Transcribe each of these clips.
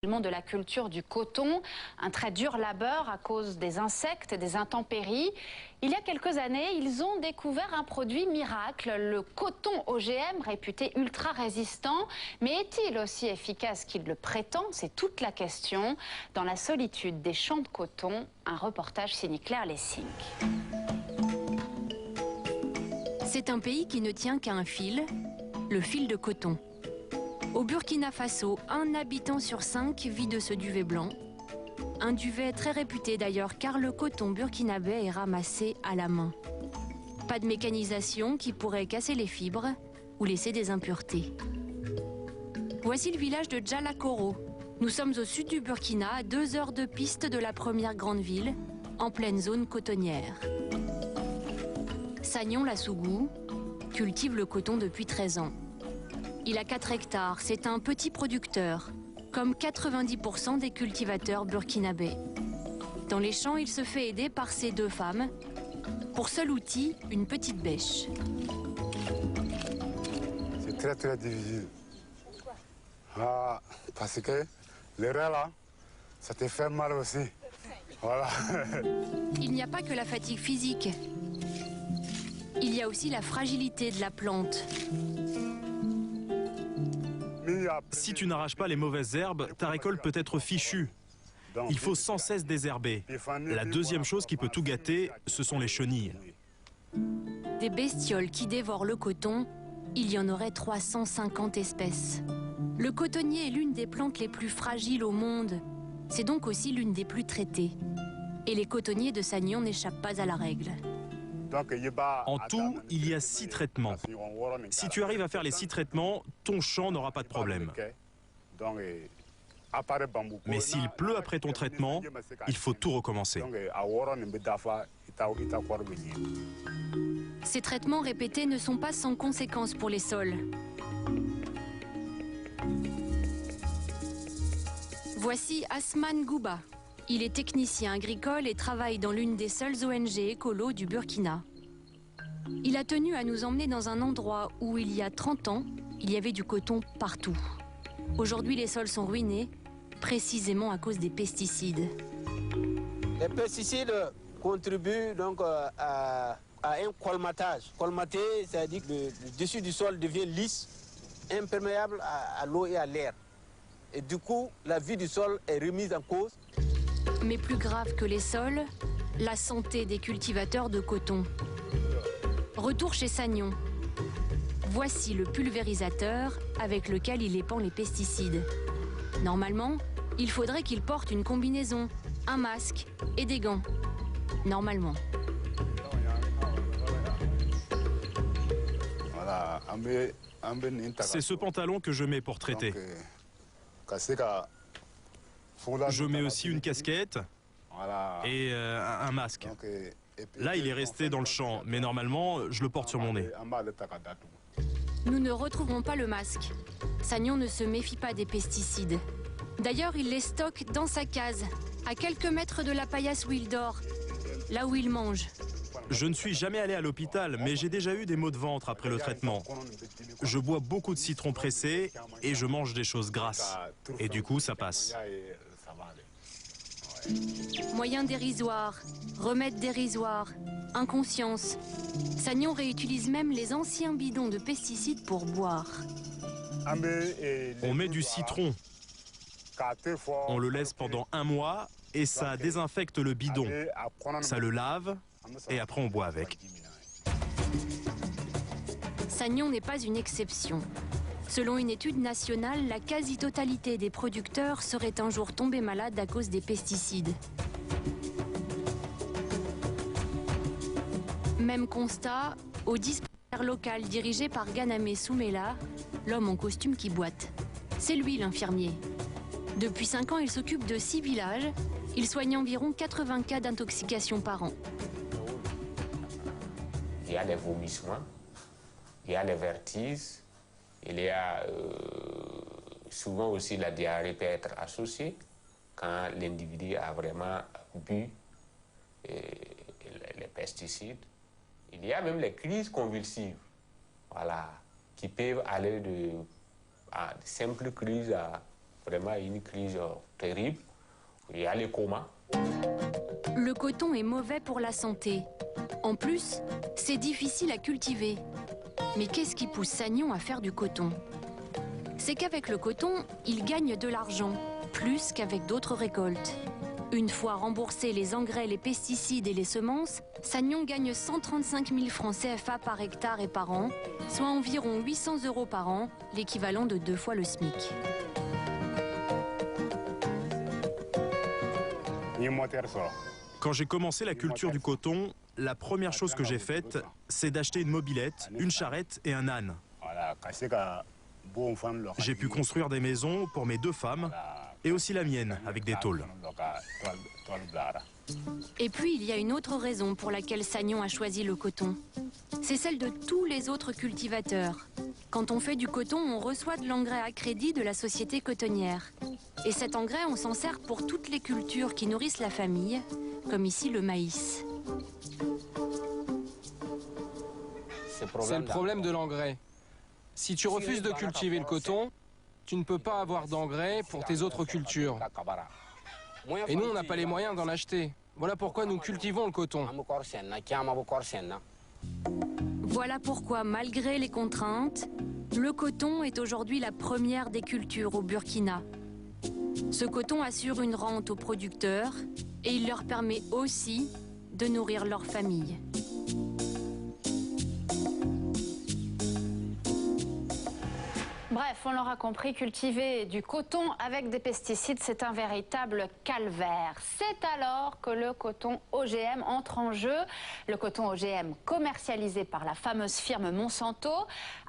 De la culture du coton, un très dur labeur à cause des insectes et des intempéries. Il y a quelques années, ils ont découvert un produit miracle, le coton OGM, réputé ultra résistant. Mais est-il aussi efficace qu'il le prétend? C'est toute la question. Dans la solitude des champs de coton, un reportage signé Claire Lessing. C'est un pays qui ne tient qu'à un fil, le fil de coton. Au Burkina Faso, 1 habitant sur 5 vit de ce duvet blanc. Un duvet très réputé d'ailleurs car le coton burkinabé est ramassé à la main. Pas de mécanisation qui pourrait casser les fibres ou laisser des impuretés. Voici le village de Djalakoro. Nous sommes au sud du Burkina, à 2 heures de piste de la première grande ville, en pleine zone cotonnière. Sagnon Lassougou cultive le coton depuis 13 ans. Il a 4 hectares, c'est un petit producteur, comme 90% des cultivateurs burkinabés. Dans les champs, il se fait aider par ses 2 femmes. Pour seul outil, une petite bêche. C'est très difficile. Pourquoi? Parce que les reins là, ça te fait mal aussi. Voilà. Il n'y a pas que la fatigue physique. Il y a aussi la fragilité de la plante. Si tu n'arraches pas les mauvaises herbes, ta récolte peut être fichue. Il faut sans cesse désherber. La deuxième chose qui peut tout gâter, ce sont les chenilles. Des bestioles qui dévorent le coton, il y en aurait 350 espèces. Le cotonnier est l'une des plantes les plus fragiles au monde. C'est donc aussi l'une des plus traitées. Et les cotonniers de Sagnon n'échappent pas à la règle. En tout, il y a 6 traitements. Si tu arrives à faire les 6 traitements, ton champ n'aura pas de problème. Mais s'il pleut après ton traitement, il faut tout recommencer. Ces traitements répétés ne sont pas sans conséquences pour les sols. Voici Asman Gouba. Il est technicien agricole et travaille dans l'une des seules ONG écolo du Burkina. Il a tenu à nous emmener dans un endroit où, il y a 30 ans, il y avait du coton partout. Aujourd'hui, les sols sont ruinés, précisément à cause des pesticides. Les pesticides contribuent donc à un colmatage. Colmater, c'est-à-dire que le dessus du sol devient lisse, imperméable à l'eau et à l'air. Et du coup, la vie du sol est remise en cause. Mais plus grave que les sols, la santé des cultivateurs de coton. Retour chez Sagnon. Voici le pulvérisateur avec lequel il épand les pesticides. Normalement, il faudrait qu'il porte une combinaison, un masque et des gants. Normalement. C'est ce pantalon que je mets pour traiter. Je mets aussi une casquette et un masque. Là, il est resté dans le champ, mais normalement, je le porte sur mon nez. Nous ne retrouverons pas le masque. Sagnon ne se méfie pas des pesticides. D'ailleurs, il les stocke dans sa case, à quelques mètres de la paillasse où il dort, là où il mange. Je ne suis jamais allé à l'hôpital, mais j'ai déjà eu des maux de ventre après le traitement. Je bois beaucoup de citron pressé et je mange des choses grasses. Et du coup, ça passe. Moyens dérisoires, remèdes dérisoires, inconscience. Sagnon réutilise même les anciens bidons de pesticides pour boire. On met du citron. On le laisse pendant 1 mois et ça désinfecte le bidon. Ça le lave et après on boit avec. Sagnon n'est pas une exception. Selon une étude nationale, la quasi-totalité des producteurs seraient un jour tombés malades à cause des pesticides. Même constat au dispensaire local dirigé par Ganamé Soumela, l'homme en costume qui boite. C'est lui l'infirmier. Depuis 5 ans, il s'occupe de 6 villages. Il soigne environ 80 cas d'intoxication par an. Il y a les vomissements, il y a les vertiges, il y a souvent aussi la diarrhée peut être associée quand l'individu a vraiment bu les pesticides. Il y a même les crises convulsives, voilà, qui peuvent aller de simples crises à vraiment une crise terrible. Il y a les comas. Le coton est mauvais pour la santé. En plus, c'est difficile à cultiver. Mais qu'est-ce qui pousse Sagnon à faire du coton? C'est qu'avec le coton, il gagne de l'argent, plus qu'avec d'autres récoltes. Une fois remboursés les engrais, les pesticides et les semences, Sagnon gagne 135 000 francs CFA par hectare et par an, soit environ 800 € par an, l'équivalent de 2 fois le SMIC. Quand j'ai commencé la culture du coton, la première chose que j'ai faite, c'est d'acheter une mobilette, une charrette et un âne. J'ai pu construire des maisons pour mes 2 femmes et aussi la mienne avec des tôles. Et puis, il y a une autre raison pour laquelle Sagnon a choisi le coton. C'est celle de tous les autres cultivateurs. Quand on fait du coton, on reçoit de l'engrais à crédit de la société cotonnière. Et cet engrais, on s'en sert pour toutes les cultures qui nourrissent la famille, comme ici le maïs. C'est le problème de l'engrais. Si tu refuses de cultiver le coton, tu ne peux pas avoir d'engrais pour tes autres cultures. Et nous, on n'a pas les moyens d'en acheter. Voilà pourquoi nous cultivons le coton. Voilà pourquoi, malgré les contraintes, le coton est aujourd'hui la première des cultures au Burkina. Ce coton assure une rente aux producteurs et il leur permet aussi de nourrir leur famille. Bref, on l'aura compris, cultiver du coton avec des pesticides, c'est un véritable calvaire. C'est alors que le coton OGM entre en jeu. Le coton OGM commercialisé par la fameuse firme Monsanto.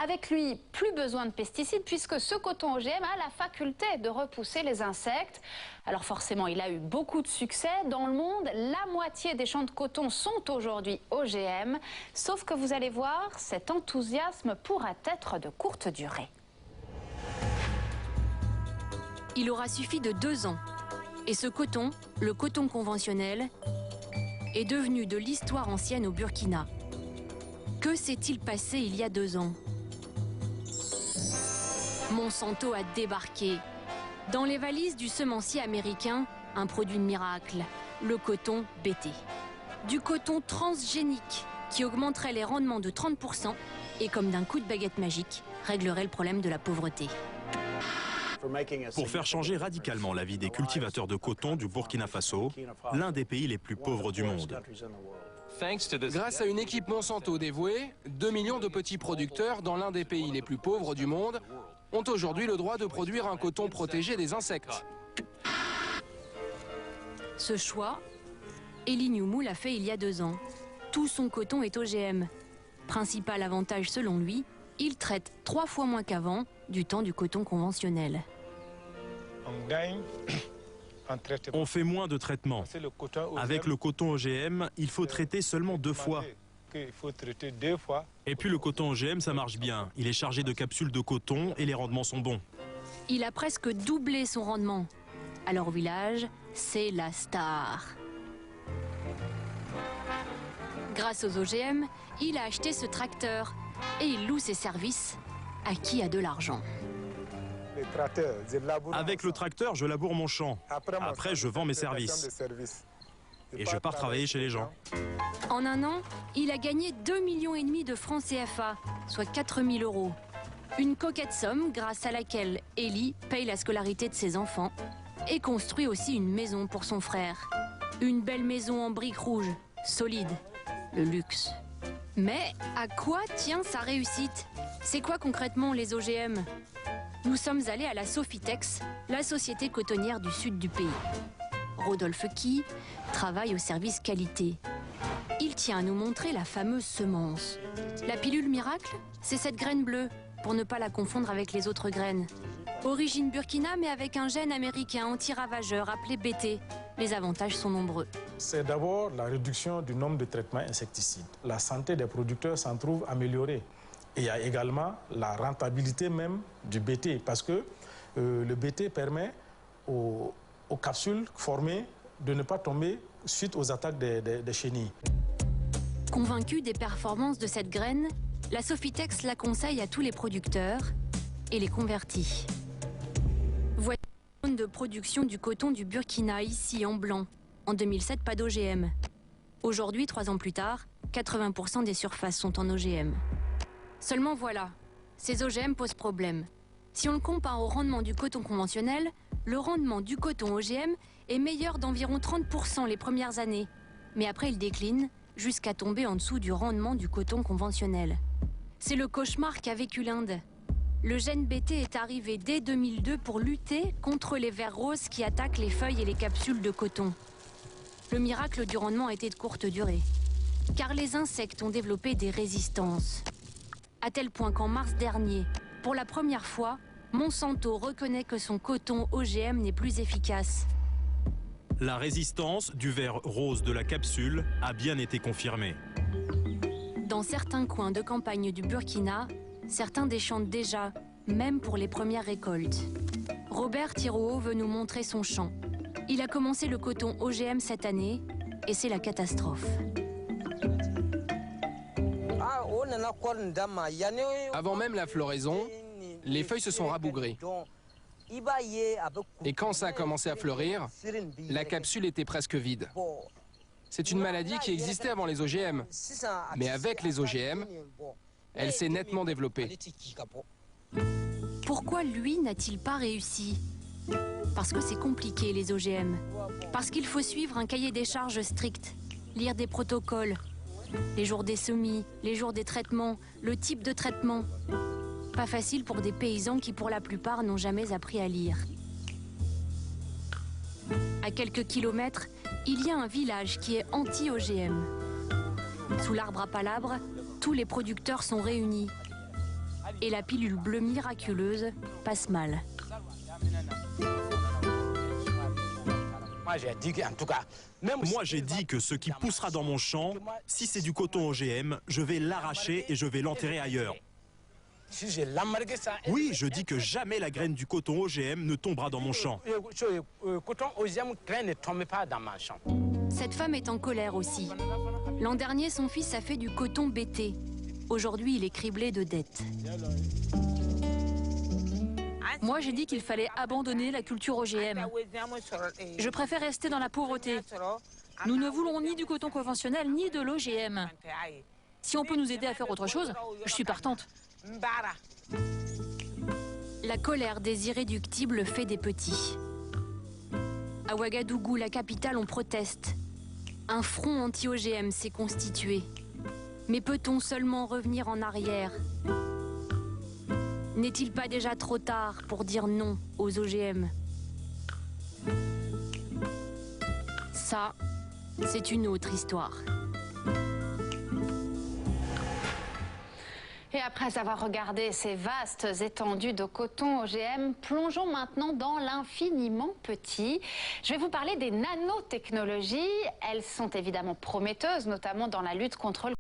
Avec lui, plus besoin de pesticides puisque ce coton OGM a la faculté de repousser les insectes. Alors forcément, il a eu beaucoup de succès. Dans le monde, la moitié des champs de coton sont aujourd'hui OGM. Sauf que vous allez voir, cet enthousiasme pourrait être de courte durée. Il aura suffi de 2 ans. Et ce coton, le coton conventionnel, est devenu de l'histoire ancienne au Burkina. Que s'est-il passé il y a 2 ans? Monsanto a débarqué. Dans les valises du semencier américain, un produit miracle, le coton BT. Du coton transgénique qui augmenterait les rendements de 30% et comme d'un coup de baguette magique, réglerait le problème de la pauvreté. Pour faire changer radicalement la vie des cultivateurs de coton du Burkina Faso, l'un des pays les plus pauvres du monde. Grâce à une équipe Monsanto dévouée, 2 millions de petits producteurs dans l'un des pays les plus pauvres du monde ont aujourd'hui le droit de produire un coton protégé des insectes. Ce choix, Elie Nyoumou l'a fait il y a 2 ans. Tout son coton est OGM. Principal avantage selon lui, il traite 3 fois moins qu'avant du temps du coton conventionnel. On fait moins de traitements. Avec le coton OGM, il faut traiter seulement 2 fois. Et puis le coton OGM, ça marche bien. Il est chargé de capsules de coton et les rendements sont bons. Il a presque doublé son rendement. Alors au village, c'est la star. Grâce aux OGM, il a acheté ce tracteur et il loue ses services à qui a de l'argent. Avec le tracteur, je laboure mon champ. Après, je vends mes services. Et je pars travailler chez les gens. En 1 an, il a gagné 2,5 millions de francs CFA, soit 4 000 €. Une coquette somme grâce à laquelle Elie paye la scolarité de ses enfants et construit aussi une maison pour son frère. Une belle maison en briques rouges, solide, le luxe. Mais à quoi tient sa réussite? C'est quoi concrètement les OGM? Nous sommes allés à la Sofitex, la société cotonnière du sud du pays. Rodolphe Qui travaille au service qualité. Il tient à nous montrer la fameuse semence. La pilule miracle, c'est cette graine bleue, pour ne pas la confondre avec les autres graines. Origine burkina, mais avec un gène américain anti-ravageur appelé BT. Les avantages sont nombreux. C'est d'abord la réduction du nombre de traitements insecticides. La santé des producteurs s'en trouve améliorée. Et il y a également la rentabilité même du BT, parce que le BT permet aux capsules formées de ne pas tomber suite aux attaques des chenilles. Convaincu des performances de cette graine, la Sofitex la conseille à tous les producteurs et les convertit. zone de production du coton du Burkina, ici en blanc. En 2007, pas d'OGM. Aujourd'hui, 3 ans plus tard, 80% des surfaces sont en OGM. Seulement voilà, ces OGM posent problème. Si on le compare au rendement du coton conventionnel, le rendement du coton OGM est meilleur d'environ 30% les premières années. Mais après, il décline jusqu'à tomber en dessous du rendement du coton conventionnel. C'est le cauchemar qu'a vécu l'Inde. Le gène BT est arrivé dès 2002 pour lutter contre les vers roses qui attaquent les feuilles et les capsules de coton. Le miracle du rendement a été de courte durée, car les insectes ont développé des résistances. À tel point qu'en mars dernier, pour la première fois, Monsanto reconnaît que son coton OGM n'est plus efficace. La résistance du ver rose de la capsule a bien été confirmée. Dans certains coins de campagne du Burkina, certains déchantent déjà, même pour les premières récoltes. Robert Thiraud veut nous montrer son champ. Il a commencé le coton OGM cette année et c'est la catastrophe. Avant même la floraison, les feuilles se sont rabougrées. Et quand ça a commencé à fleurir, la capsule était presque vide. C'est une maladie qui existait avant les OGM, mais avec les OGM, elle s'est nettement développée. Pourquoi lui n'a-t-il pas réussi? Parce que c'est compliqué les OGM. Parce qu'il faut suivre un cahier des charges strict, lire des protocoles, les jours des semis, les jours des traitements, le type de traitement. Pas facile pour des paysans qui pour la plupart n'ont jamais appris à lire. À quelques kilomètres, il y a un village qui est anti-OGM. Sous l'arbre à palabres, tous les producteurs sont réunis. Et la pilule bleue miraculeuse passe mal. Moi, j'ai dit que ce qui poussera dans mon champ, si c'est du coton OGM, je vais l'arracher et je vais l'enterrer ailleurs. Oui, je dis que jamais la graine du coton OGM ne tombera dans mon champ. Cette femme est en colère aussi. L'an dernier, son fils a fait du coton BT. Aujourd'hui, il est criblé de dettes. Moi, j'ai dit qu'il fallait abandonner la culture OGM. Je préfère rester dans la pauvreté. Nous ne voulons ni du coton conventionnel, ni de l'OGM. Si on peut nous aider à faire autre chose, je suis partante. La colère des irréductibles fait des petits. À Ouagadougou, la capitale, on proteste. Un front anti-OGM s'est constitué. Mais peut-on seulement revenir en arrière? N'est-il pas déjà trop tard pour dire non aux OGM? Ça, c'est une autre histoire. Et après avoir regardé ces vastes étendues de coton OGM, plongeons maintenant dans l'infiniment petit. Je vais vous parler des nanotechnologies. Elles sont évidemment prometteuses, notamment dans la lutte contre le